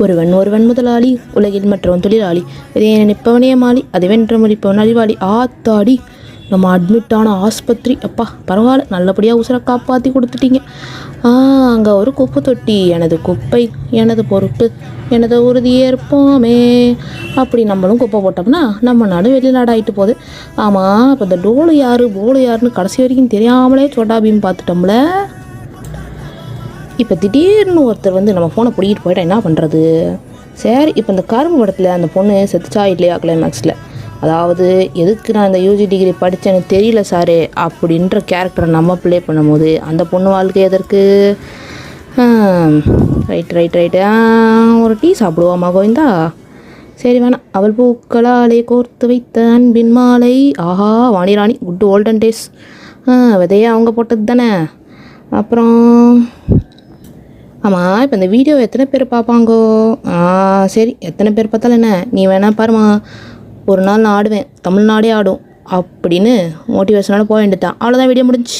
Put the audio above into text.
ஒருவன் முதலாளி, உலகில் மற்றவன் தொழிலாளி, இதை நினைப்பவனே மாளி, அதை வென்ற முடிப்பவன் அறிவாளி. ஆத்தாடி, நம்ம அட்மிட் ஆன ஆஸ்பத்திரி, அப்பா பரவாயில்ல, நல்லபடியாக உசுரை காப்பாற்றி கொடுத்துட்டீங்க. அங்கே ஒரு குப்பை தொட்டி, எனது குப்பை எனது பொறுப்பு, எனது உறுதியேற்போமே. அப்படி நம்மளும் குப்பை போட்டோம்னா நம்ம நாடு வெளிநாடாயிட்டு போகுது. ஆமாம், இப்போ இந்த டோலு யார் போலு யாருன்னு கடைசி வரைக்கும் தெரியாமலே சோட்டா பீம் பார்த்துட்டோம்ல. இப்போ திடீர்னு ஒருத்தர் வந்து நம்ம ஃபோனை பிடிக்கிட்டு போயிட்டா என்ன பண்ணுறது? சரி, இப்போ இந்த கரும்பு படத்தில் அந்த பொண்ணு செத்துச்சா இல்லையா கிளைமேக்ஸில், அதாவது எதுக்கு நான் இந்த யூஜி டிகிரி படித்தேன்னு தெரியல சாரு அப்படின்ற கேரக்டரை நம்ம ப்ளே பண்ணும்போது அந்த பொண்ணு வாழ்க்கை எதற்கு? ரைட்டு ஒரு டீ சாப்பிடுவோமா கோவிந்தா? சரி வேணாம். அவள் பூக்களாலே கோர்த்து வைத்த அன்பின் மாலை. ஆஹா, வாணிராணி, குட் ஓல்டன் டேஸ். விதையே அவங்க போட்டது தானே. அப்புறம் ஆமாம், இப்போ இந்த வீடியோ எத்தனை பேர் பார்ப்பாங்கோ? சரி, எத்தனை பேர் பார்த்தாலும் என்ன, நீ வேணா பாருமா, ஒரு நாள் நான் ஆடுவேன், தமிழ்நாடே ஆடும் அப்படின்னு மோட்டிவேஷனோட போக வேண்டியதான். அவ்வளோதான், வீடியோ முடிஞ்சு.